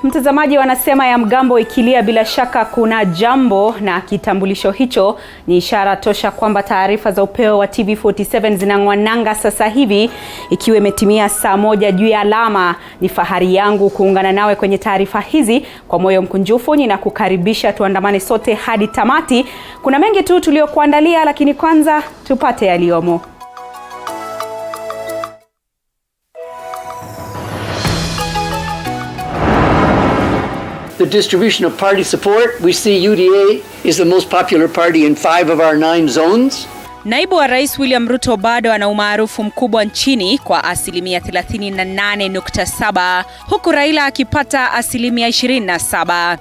Mtazamaji, wanasema ya mgambo ikilia bila shaka kuna jambo, na kitambulisho hicho ni ishara tosha kwamba taarifa za Upeo wa TV47 zinangwananga sasa hivi, ikiwa imetimia saa 1 juu ya alama. Ni fahari yangu kuungana nawe kwenye taarifa hizi kwa moyo mkunjufu. Ninakukaribisha tuandamane sote hadi tamati. Kuna mengi tu tuliokuandalia, lakini kwanza tupate yaliyomo. The distribution of party support, we see UDA is the most popular party in 5 of our 9 zones. Naibu wa Rais William Ruto bado ana umaarufu mkubwa nchini kwa 38.7%, huku Raila akipata 27%.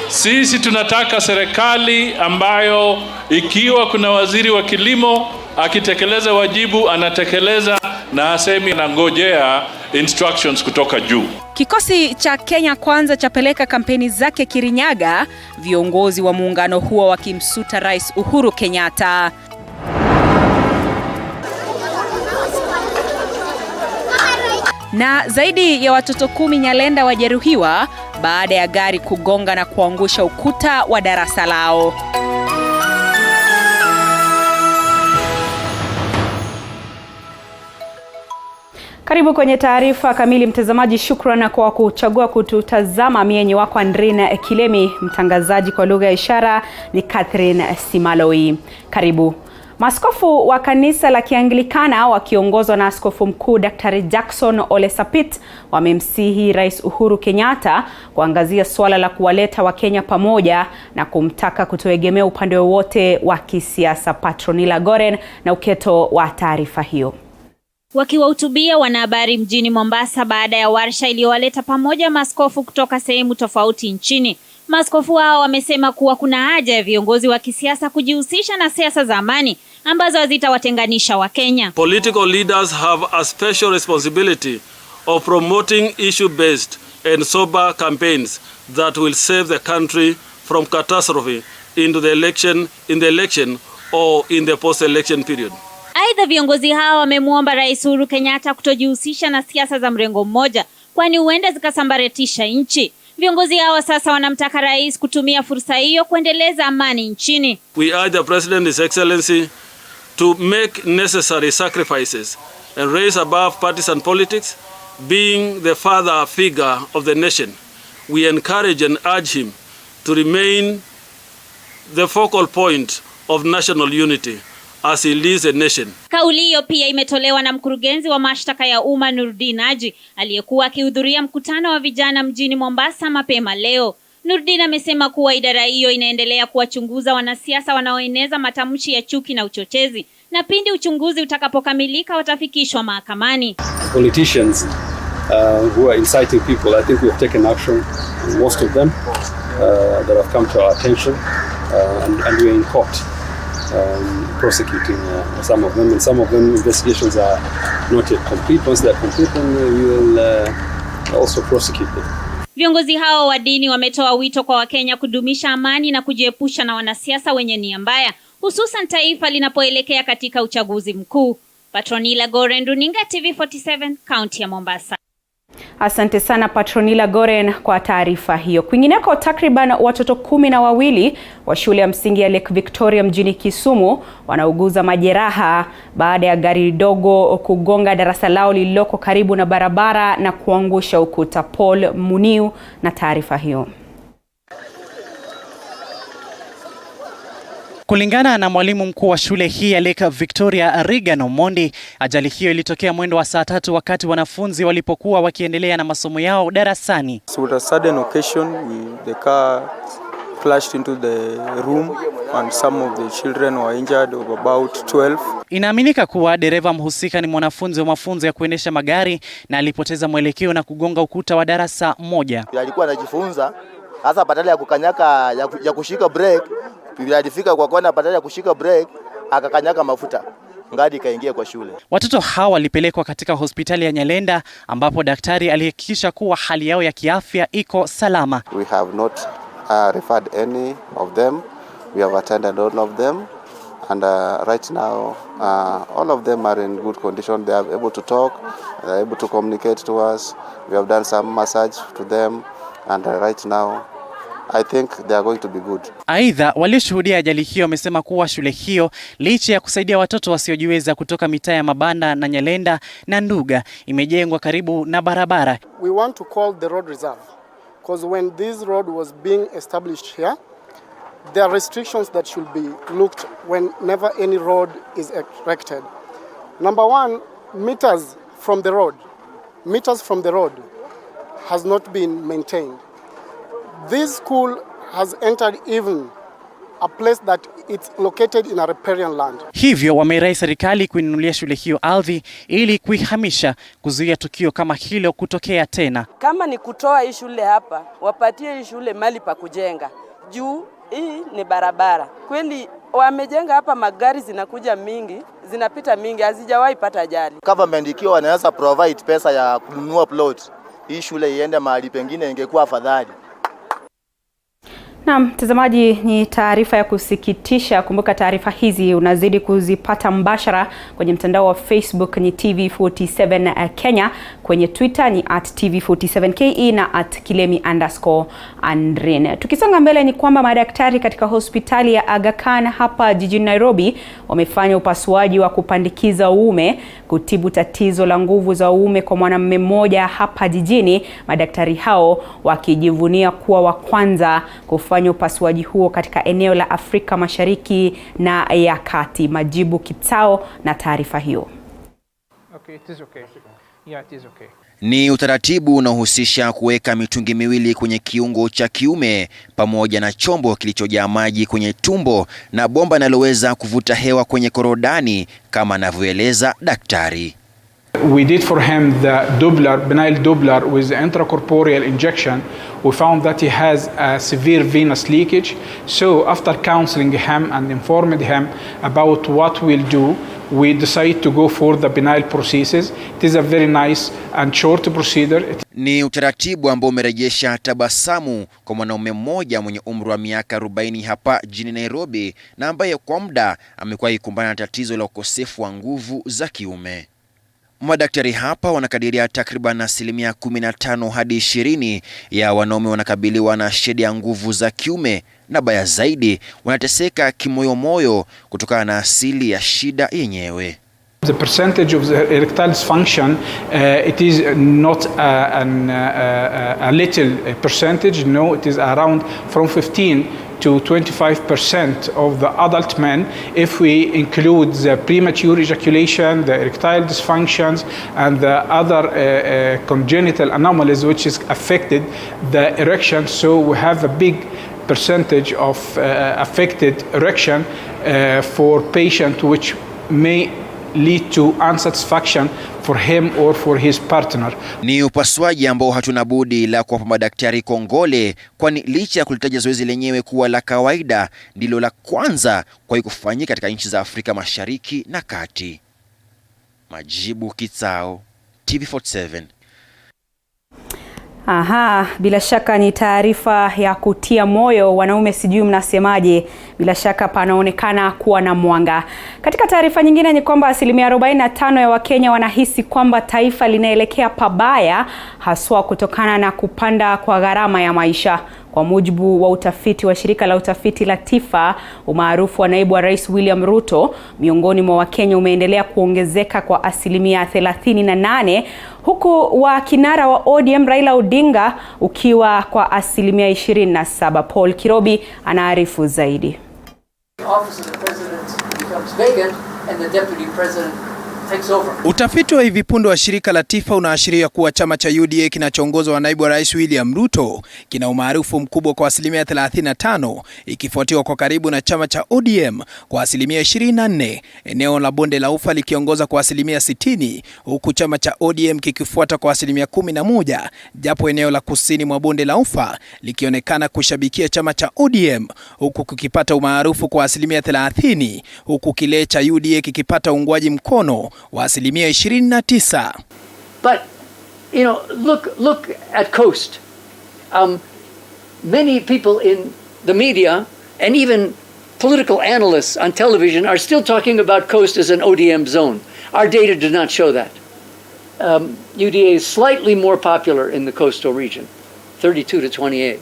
Sisi tunataka serikali ambayo ikiwa kuna waziri wa kilimo akitekeleza wajibu anatekeleza, na asemi na ngojea instructions kutoka juu. Kikosi cha Kenya Kwanza chapeleka kampeni zake Kirinyaga, viongozi wa muungano huo wakimsuta Rais Uhuru Kenyatta. Na zaidi ya watoto 10 Nyalenda wajeruhiwa baada ya gari kugonga na kuangusha ukuta wa darasa lao. Karibu kwenye taarifa kamili mtazamaji. Shukrani kwa kuchagua kututazama. Mimi wako Andrina Kilemi, mtangazaji kwa lugha ya ishara ni Catherine Simaloi. Karibu. Maaskofu wa kanisa la Kianglikana wakiongozwa na Askofu Mkuu Dr. Jackson Ole Sapit wamemsihi Rais Uhuru Kenyatta kuangazia swala la kuwaleta Wakenya pamoja na kumtaka kutoegemea upande wowote wa kisiasa. Patronila Goren na uketo wa taarifa hiyo. Wakiwahutubia wanahabari mjini Mombasa baada ya warsha iliyowaleta pamoja maaskofu kutoka sehemu tofauti nchini, maaskofu hao wamesema kuwa kuna haja ya viongozi wa kisiasa kujihusisha na siasa za amani ambazo hazitawatenganisha Wakenya. Political leaders have a special responsibility of promoting issue-based and sober campaigns that will save the country from catastrophe in the election or in the post-election period. Aidha, viongozi hao wamemwomba Rais Uhuru Kenyatta kutojihusisha na siasa za mrengo mmoja, kwani huenda zikasambaratisha nchi. Viongozi hao sasa wanamtaka rais kutumia fursa hiyo kuendeleza amani nchini. We urge the President, His Excellency, to make necessary sacrifices and raise above partisan politics, being the father figure of the nation. We encourage and urge him to remain the focal point of national unity as he leads the nation. Kauli hiyo pia imetolewa na mkurugenzi wa mashtaka ya umma Nurdin Haji aliyekuwa akihudhuria mkutano wa vijana mjini Mombasa mapema leo. Nurdin amesema kuwa idara hiyo inaendelea kuwachunguza wanasiasa wanaoeneza matamshi ya chuki na uchochezi, na pindi uchunguzi utakapokamilika watafikishwa mahakamani. Politicians who are inciting people, I think we have taken action on most of them that have come to our attention, and we are in court prosecuting some of them, and some of them investigations are not yet complete. Once they are complete, then we will also prosecute them. Viongozi hao wa dini wametoa wito kwa Wakenya kudumisha amani na kujiepusha na wanasiasa wenye nia mbaya, hususan taifa linapoelekea katika uchaguzi mkuu. Patronila Goren, runinga TV47, kaunti ya Mombasa. Asante sana Patronila Goren kwa taarifa hiyo. Kwingineko, takriban watoto 12 wa shule ya msingi ya Lake Victoria mjini Kisumu wanauguza majeraha baada ya gari dogo kugonga darasa lao lililoko karibu na barabara na kuangusha ukuta. Paul Muniu na taarifa hiyo. Kulingana na mwalimu mkuu wa shule hii ya Lake Victoria, Regan Omondi, ajali hiyo ilitokea mwendo wa saa 3 wakati wanafunzi walipokuwa wakiendelea na masomo yao darasani. So at a sudden occasion, the car flashed into the room and some of the children were injured, of about 12. Inaaminika kuwa dereva mhusika ni mwanafunzi wa mafunzo ya kuendesha magari na alipoteza mwelekeo na kugonga ukuta wa darasa moja. Alikuwa anajifunza, hasa badala ya kukanyaka ya kushika brake, alifika kwa kona, badala ya kushika brake akakanyaka mafuta, ngadi kaingia kwa shule. Watoto hawa walipelekwa katika hospitali ya Nyalenda ambapo daktari alihakikisha kuwa hali yao ya kiafya iko salama. We have not referred any of them. We have attended all of them And right now, all of them are in good condition. They are able to talk, they are able to communicate to us. We have done some massage to them, and right now, I think they are going to be good. Aidha, walioshuhudia ajali hiyo wamesema kuwa shule hiyo licha ya kusaidia watoto wasiojiweza kutoka mitaa ya Mabanda na Nyalenda na Nduga imejengwa karibu na barabara. We want to call the road reserve because when this road was being established here, there are restrictions that should be looked whenever any road is erected. Number one, meters from the road has not been maintained. This school has entered even a place that it's located in a riparian land. Hivyo wameirai serikali kuinunulia shule hiyo ardhi ili kuihamisha kuzuia tukio kama hilo kutokea tena. Kama ni kutoa hii shule hapa, wapatie hii shule mali pa kujenga. Juu hii ni barabara. Kweli wamejenga hapa, magari zinakuja mingi, zinapita mingi, hazijawahi pata ajali. Government ikiwa wanaweza provide pesa ya kununua plot, hii shule iende mahali pengine ingekuwa afadhali. Na mtazamaji, ni taarifa ya kusikitisha. Kumbuka taarifa hizi unazidi kuzipata mbashara kwenye mtandao wa Facebook ni TV47 Kenya, kwenye Twitter ni @TV47KE na @Kilemi_Andrin. Tukisonga mbele ni kwamba madaktari katika hospitali ya Aga Khan hapa jijini Nairobi wamefanya upasuaji wa kupandikiza uume kutibu tatizo la nguvu za uume kwa mwanamume mmoja hapa jijini, madaktari hao wakijivunia kuwa wa kwanza kufanya upasuaji huo katika eneo la Afrika Mashariki na ya Kati. Majibu Kitao na taarifa hiyo. Okay, it is okay. Yeah, it is okay. Ni utaratibu unaohusisha kuweka mitungi miwili kwenye kiungo cha kiume pamoja na chombo kilichojaa maji kwenye tumbo na bomba linaloweza kuvuta hewa kwenye korodani kama anavyoeleza daktari. We did for him the benign Doppler with the intracorporeal injection. We found that he has a severe venous leakage. So after counseling him and informing him about what we'll do, we decided to go for the benign procedures. It is a very nice and short procedure. Ni utaratibu ambao umerejesha tabasamu kwa mwanaume mmoja mwenye umri wa miaka 40 hapa jijini Nairobi na ambaye kwa muda amekuwa akikumbana na tatizo la ukosefu wa nguvu za kiume. Madaktari hapa wanakadiria takriban 15% hadi 20% ya wanaume wanakabiliwa na shida ya nguvu za kiume, na baya zaidi wanateseka kimoyomoyo kutokana na asili ya shida yenyewe. The percentage of the erectile dysfunction, it is not a little percentage. No, it is around from 15 to 25% of the adult men. If we include the premature ejaculation, the erectile dysfunctions, and the other congenital anomalies which is affected the erection, so we have a big percentage of affected erection for patient, which may lead to unsatisfaction for him or for his partner. Ni upasuaji ambao hatuna budi la kuwapa madaktari kongole, kwani licha ya kulitaja zoezi lenyewe kuwa la kawaida, ndilo la kwanza kwa kufanyika katika nchi za Afrika Mashariki na Kati. Majibu Kitao, TV47. Aha, bila shaka ni taarifa ya kutia moyo. Wanaume sijui mnasemaje, bila shaka panaonekana kuwa na mwanga. Katika taarifa nyingine ni kwamba 45% ya Wakenya wanahisi kwamba taifa linaelekea pabaya, haswa kutokana na kupanda kwa gharama ya maisha. Kwa mujibu wa utafiti wa shirika la utafiti la TIFA, umaarufu wa naibu wa rais William Ruto miongoni mwa Wakenya umeendelea kuongezeka kwa 38%, huku wa kinara wa ODM Raila Odinga ukiwa kwa 27%. Paul Kirobi anaarifu zaidi. Utafiti wa hivi punde wa shirika la TIFA unaashiria kuwa chama cha UDA kinachoongozwa na naibu wa rais William Ruto kina umaarufu mkubwa kwa 35%, ikifuatiwa kwa karibu na chama cha ODM kwa 24%, eneo la bonde la ufa likiongoza kwa 60%, huku chama cha ODM kikifuata kwa 11%, japo eneo la kusini mwa bonde la ufa likionekana kushabikia chama cha ODM huku kikipata umaarufu kwa 30%, huku kile cha UDA kikipata uungwaji mkono wa 29%. But you know, look at Coast. Many people in the media and even political analysts on television are still talking about Coast as an ODM zone. Our data did not show that. UDA is slightly more popular in the coastal region, 32 to 28.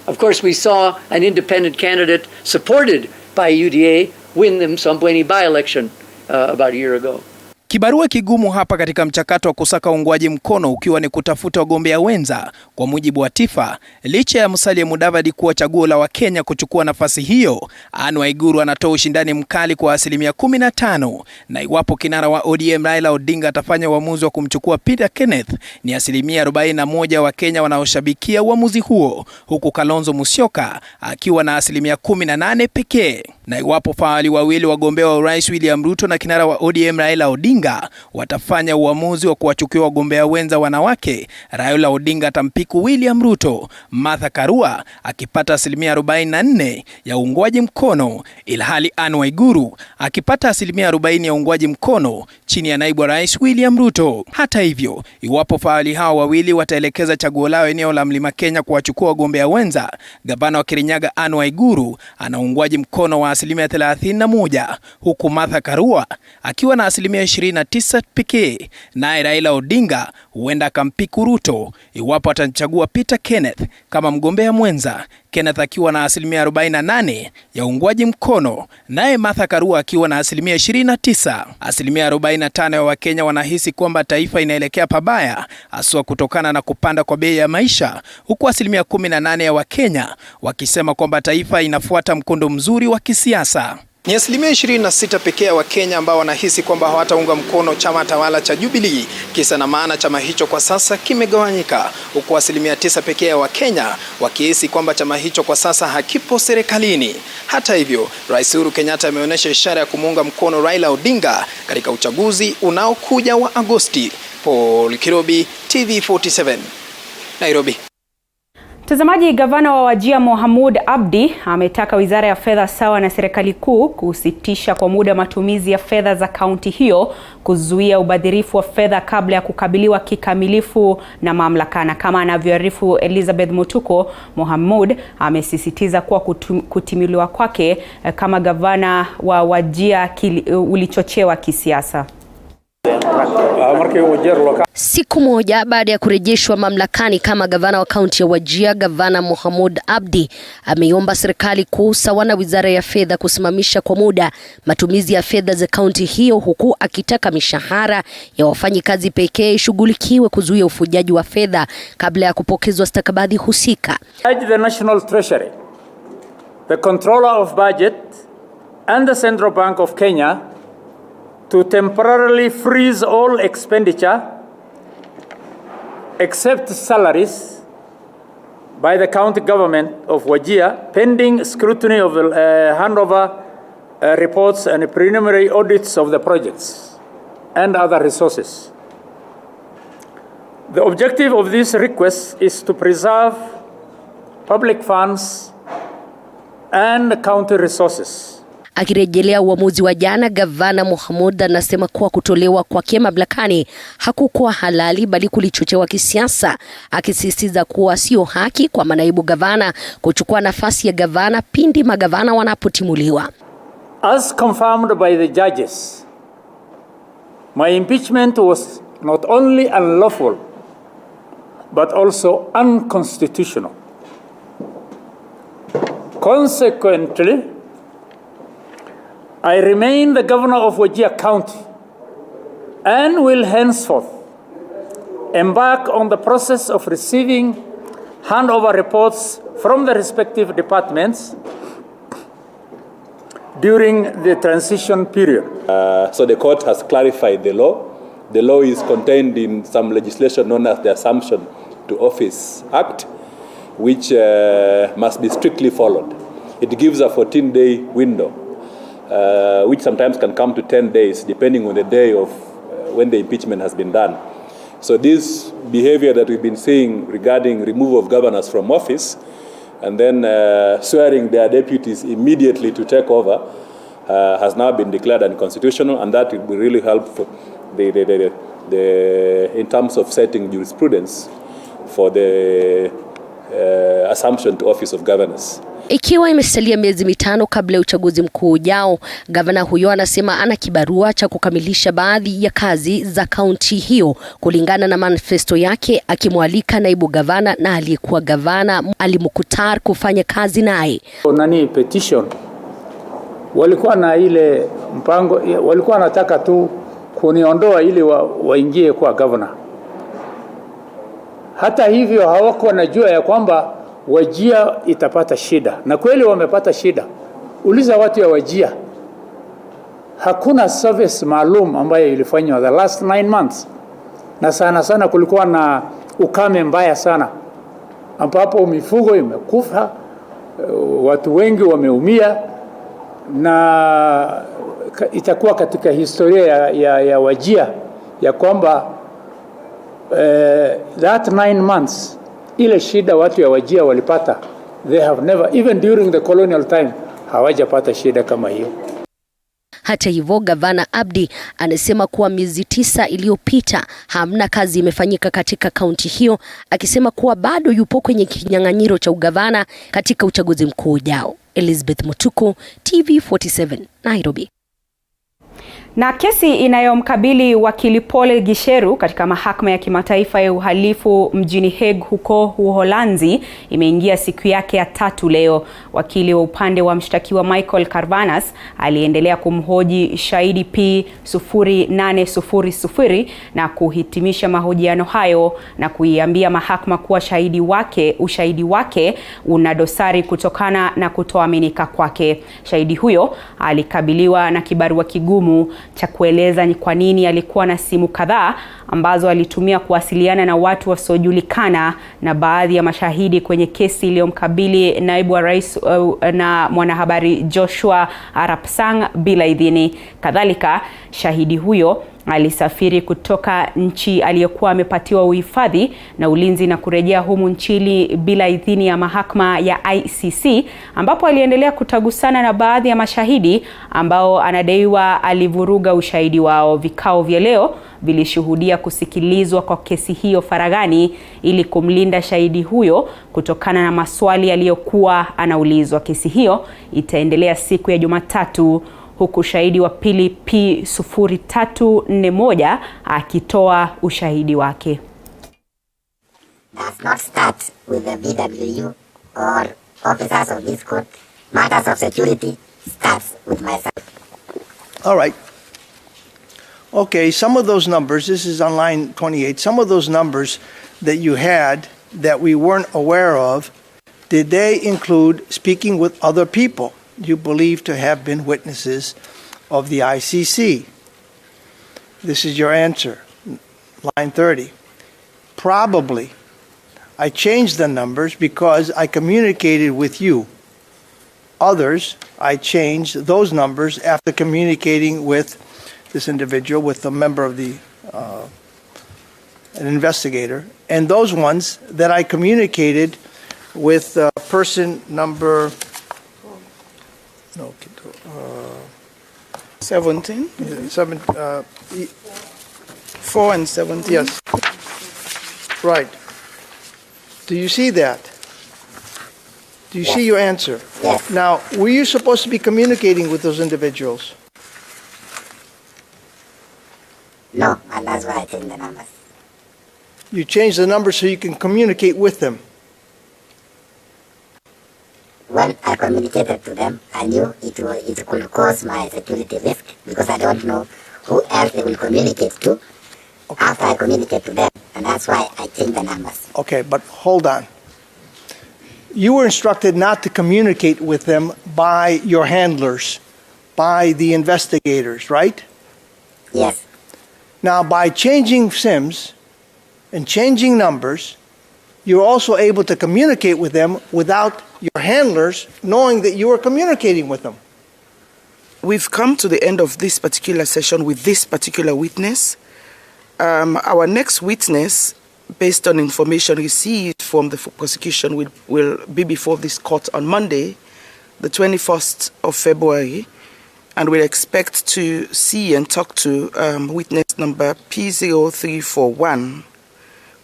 Of course, we saw an independent candidate supported by UDA win the Msambweni by-election about a year ago. Kibarua kigumu hapa katika mchakato wa kusaka uungwaji mkono ukiwa ni kutafuta wagombea wenza kwa mujibu wa Tifa. Licha ya Musalia Mudavadi kuwa chaguo la Wakenya kuchukua nafasi hiyo, Anne Waiguru anatoa ushindani mkali kwa 15%, na iwapo kinara wa ODM Raila Odinga atafanya uamuzi wa kumchukua Peter Kenneth, ni 41% wa Kenya wanaoshabikia uamuzi huo, huku Kalonzo Musyoka akiwa na 18% pekee. Na iwapo fahali wawili wagombea wa Rais William Ruto na kinara wa ODM Raila Odinga watafanya uamuzi wa kuwachukua wagombea wenza wanawake, Raila Odinga atampiku William Ruto, Martha Karua akipata 44% ya uungwaji mkono, ilhali Anne Waiguru akipata 40% ya uungwaji mkono chini ya naibu rais William Ruto. Hata hivyo, iwapo fahali hao wawili wataelekeza chaguo lao eneo la Mlima Kenya kuwachukua wagombea wenza, gavana wa Kirinyaga Anne Waiguru ana uungwaji mkono wa 31%, huku Martha Karua akiwa na 29% pekee. Naye Raila Odinga huenda akampiku Ruto iwapo atachagua Peter Kenneth kama mgombea mwenza, Kenneth akiwa na 48% ya uungwaji mkono, naye Martha Karua akiwa na 29%. 45% ya Wakenya wanahisi kwamba taifa inaelekea pabaya, haswa kutokana na kupanda kwa bei ya maisha, huku 18% ya Wakenya wakisema kwamba taifa inafuata mkondo mzuri wa kisiasa. Ni 26% pekee wa Kenya ambao wanahisi kwamba hawataunga mkono chama tawala cha Jubilee. Kisa na maana chama hicho kwa sasa kimegawanyika, huku 9% pekee wa Kenya wakihisi kwamba chama hicho kwa sasa hakipo serikalini. Hata hivyo, Rais Uhuru Kenyatta ameonyesha ishara ya kumuunga mkono Raila Odinga katika uchaguzi unaokuja wa Agosti. Paul Kirobi, TV47, Nairobi. Mtazamaji, gavana wa Wajir Mohamud Abdi ametaka Wizara ya Fedha sawa na serikali kuu kusitisha kwa muda matumizi ya fedha za kaunti hiyo, kuzuia ubadhirifu wa fedha kabla ya kukabiliwa kikamilifu na mamlaka. Na kama anavyoarifu Elizabeth Mutuko, Mohamud amesisitiza kuwa kutimiliwa kwake kama gavana wa Wajir ulichochewa kisiasa. Siku moja baada ya kurejeshwa mamlakani kama gavana wa kaunti ya Wajir, gavana Mohamud Abdi ameiomba serikali kuu sawa na Wizara ya Fedha kusimamisha kwa muda matumizi ya fedha za kaunti hiyo, huku akitaka mishahara ya wafanyikazi pekee ishughulikiwe kuzuia ufujaji wa fedha kabla ya kupokezwa stakabadhi husika. The National Treasury, the Controller of Budget and the Central Bank of Kenya to temporarily freeze all expenditure except salaries by the county government of Wajir pending scrutiny of the handover reports and preliminary audits of the projects and other resources. The objective of this request is to preserve public funds and county resources. Akirejelea uamuzi wa jana, gavana Mohamud anasema kuwa kutolewa kwake mamlakani hakukuwa halali bali kulichochewa kisiasa, akisisitiza kuwa sio haki kwa manaibu gavana kuchukua nafasi ya gavana pindi magavana wanapotimuliwa. As confirmed by the judges, my impeachment was not only unlawful but also unconstitutional. Consequently, I remain the governor of Wajir County and will henceforth embark on the process of receiving handover reports from the respective departments during the transition period. So the court has clarified the law. The law is contained in some legislation known as the Assumption to Office Act, which must be strictly followed. It gives a 14-day window, which sometimes can come to 10 days, depending on the day of when the impeachment has been done. So this behavior that we've been seeing regarding removal of governors from office and then swearing their deputies immediately to take over has now been declared unconstitutional, and that will really help in terms of setting jurisprudence for the assumption to office of governors. Ikiwa imesalia miezi mitano kabla ya uchaguzi mkuu ujao, gavana huyo anasema ana kibarua cha kukamilisha baadhi ya kazi za kaunti hiyo kulingana na manifesto yake, akimwalika naibu gavana na aliyekuwa gavana Ali Mukhtar kufanya kazi naye. Petition walikuwa na ile mpango, walikuwa wanataka tu kuniondoa ili waingie kwa gavana. Hata hivyo hawakuwa najua ya kwamba Wajia itapata shida, na kweli wamepata shida. Uliza watu ya Wajia, hakuna service maalum ambayo ilifanywa the last 9 months, na sana kulikuwa na ukame mbaya sana ambapo mifugo imekufa, watu wengi wameumia, na itakuwa katika historia ya Wajia ya kwamba that 9 months ile shida watu ya Wajia walipata, they have never, even during the colonial time, hawajapata shida kama hiyo. Hata hivyo, gavana Abdi anasema kuwa miezi 9 iliyopita hamna kazi imefanyika katika kaunti hiyo, akisema kuwa bado yupo kwenye kinyang'anyiro cha ugavana katika uchaguzi mkuu ujao. Elizabeth Mutuku, TV47, Nairobi. Na kesi inayomkabili wakili Paul Gisheru katika mahakama ya kimataifa ya uhalifu mjini Hague huko Uholanzi imeingia siku yake ya 3 leo. Wakili wa upande wa mshtakiwa Michael Carvanas aliendelea kumhoji shahidi P0800 na kuhitimisha mahojiano hayo na kuiambia mahakama kuwa ushahidi wake una dosari kutokana na kutoaminika kwake. Shahidi huyo alikabiliwa na kibarua kigumu cha kueleza ni kwa nini alikuwa na simu kadhaa ambazo alitumia kuwasiliana na watu wasiojulikana na baadhi ya mashahidi kwenye kesi iliyomkabili naibu wa rais na mwanahabari Joshua Arap Sang bila idhini. Kadhalika, shahidi huyo alisafiri kutoka nchi aliyokuwa amepatiwa uhifadhi na ulinzi na kurejea humu nchini bila idhini ya mahakama ya ICC, ambapo aliendelea kutagusana na baadhi ya mashahidi ambao anadaiwa alivuruga ushahidi wao. Vikao vya leo vilishuhudia kusikilizwa kwa kesi hiyo faragani ili kumlinda shahidi huyo kutokana na maswali aliyokuwa anaulizwa. Kesi hiyo itaendelea siku ya Jumatatu, huku shahidi wa pili P0341 akitoa ushahidi wake. Does not start with the BWU or officers of this court. Matters of security starts with myself. All right. Okay, some of those numbers, this is on line 28, some of those numbers that you had that we weren't aware of, did they include speaking with other people you believe to have been witnesses of the ICC? This is your answer. Line 30. Probably. I changed the numbers because I communicated with you. Others, I changed those numbers after communicating with this individual, with a member of the, an investigator. And those ones that I communicated with person number 17? 4 and 17. Yes. Right. Do you see that? Do you see your answer? Yes. Now, were you supposed to be communicating with those individuals? No, and that's why I changed the numbers. You changed the numbers so you can communicate with them. When I communicated to them, I knew it could cause my security risk because I don't know who else they will communicate to after I communicate to them, and that's why I changed the numbers. Okay, but hold on. You were instructed not to communicate with them by your handlers, by the investigators, right? Yes. Now, by changing SIMs and changing numbers, you're also able to communicate with them without your handlers knowing that you were communicating with them. We've come to the end of this particular session with this particular witness. Our next witness, based on information received from the prosecution, will be before this court on Monday, the 21st of February, and we'll expect to see and talk to witness number P0341,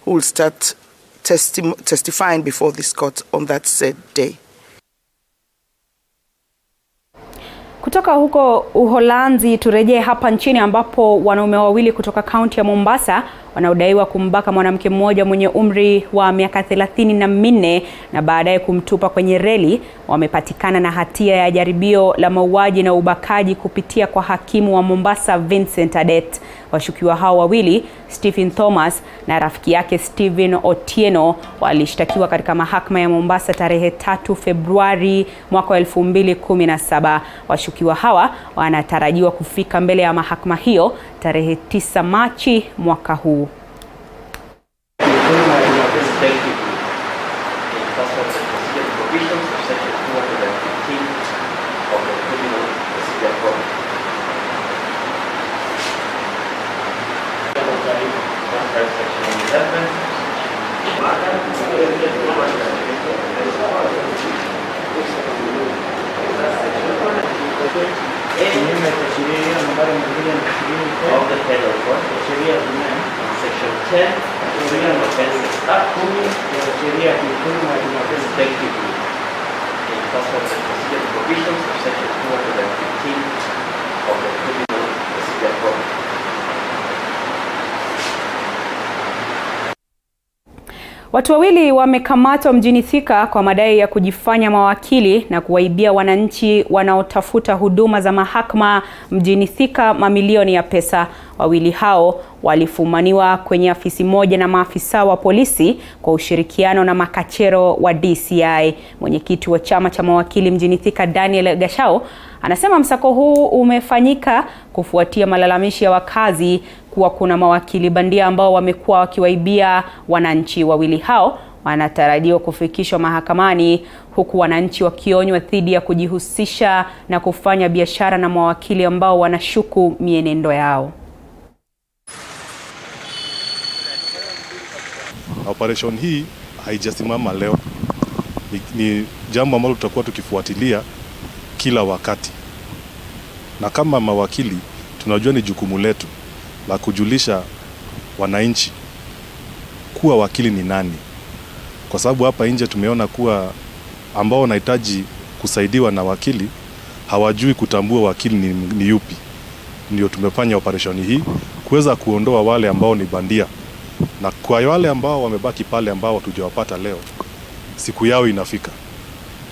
who will start testifying before this court on that said day. Kutoka huko Uholanzi turejee hapa nchini ambapo wanaume wawili kutoka kaunti ya Mombasa wanaodaiwa kumbaka mwanamke mmoja mwenye umri wa miaka 34 na baadaye kumtupa kwenye reli wamepatikana na hatia ya jaribio la mauaji na ubakaji kupitia kwa hakimu wa Mombasa Vincent Adet. Washukiwa hao wawili, Stephen Thomas na rafiki yake Stephen Otieno, walishtakiwa katika mahakama ya Mombasa tarehe 3 Februari mwaka 2017. Washukiwa hawa wanatarajiwa kufika mbele ya mahakama hiyo tarehe 9 Machi mwaka huu. Watu wawili wamekamatwa mjini Thika kwa madai ya kujifanya mawakili na kuwaibia wananchi wanaotafuta huduma za mahakama mjini Thika mamilioni ya pesa. Wawili hao walifumaniwa kwenye afisi moja na maafisa wa polisi kwa ushirikiano na makachero wa DCI. Mwenyekiti wa chama cha mawakili mjini Thika, Daniel Gashao, anasema msako huu umefanyika kufuatia malalamishi ya wakazi kuwa kuna mawakili bandia ambao wamekuwa wakiwaibia wananchi. Wawili hao wanatarajiwa kufikishwa mahakamani huku wananchi wakionywa dhidi ya kujihusisha na kufanya biashara na mawakili ambao wanashuku mienendo yao. Operation hii haijasimama leo. Ni jambo ambalo tutakuwa tukifuatilia kila wakati. Na kama mawakili tunajua ni jukumu letu la kujulisha wananchi kuwa wakili ni nani. Kwa sababu hapa nje tumeona kuwa ambao wanahitaji kusaidiwa na wakili hawajui kutambua wakili ni yupi. Ndio tumefanya operation hii kuweza kuondoa wale ambao ni bandia. Na kwa wale ambao wamebaki pale ambao hatujawapata leo, siku yao inafika.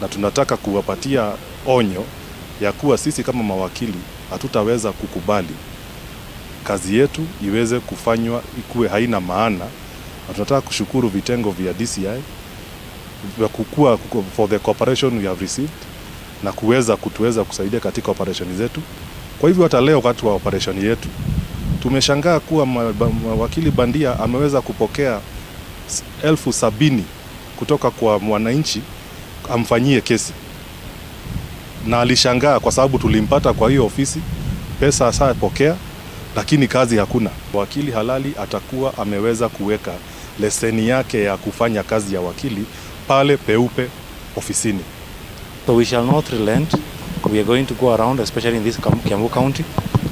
Na tunataka kuwapatia onyo ya kuwa sisi kama mawakili hatutaweza kukubali kazi yetu iweze kufanywa ikuwe haina maana. Na tunataka kushukuru vitengo vya DCI kukua for the cooperation we have received na kutuweza kusaidia katika operation zetu. Kwa hivyo hata leo wakati wa operation yetu tumeshangaa kuwa wakili bandia ameweza kupokea 70,000 kutoka kwa mwananchi amfanyie kesi. Na alishangaa kwa sababu tulimpata kwa hiyo ofisi, pesa sasa pokea, lakini kazi hakuna. Wakili halali atakuwa ameweza kuweka leseni yake ya kufanya kazi ya wakili pale peupe ofisini. So we shall not relent. We are going to go around, especially in this Kiambu County,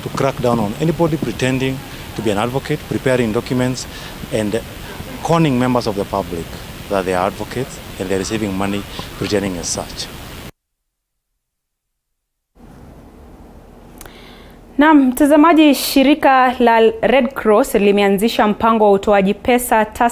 to crack down on anybody pretending to be an advocate, preparing documents and conning members of the public that they are advocates and they are receiving money pretending as such. Na mtazamaji, shirika la Red Cross limeanzisha mpango wa utoaji pesa taslimu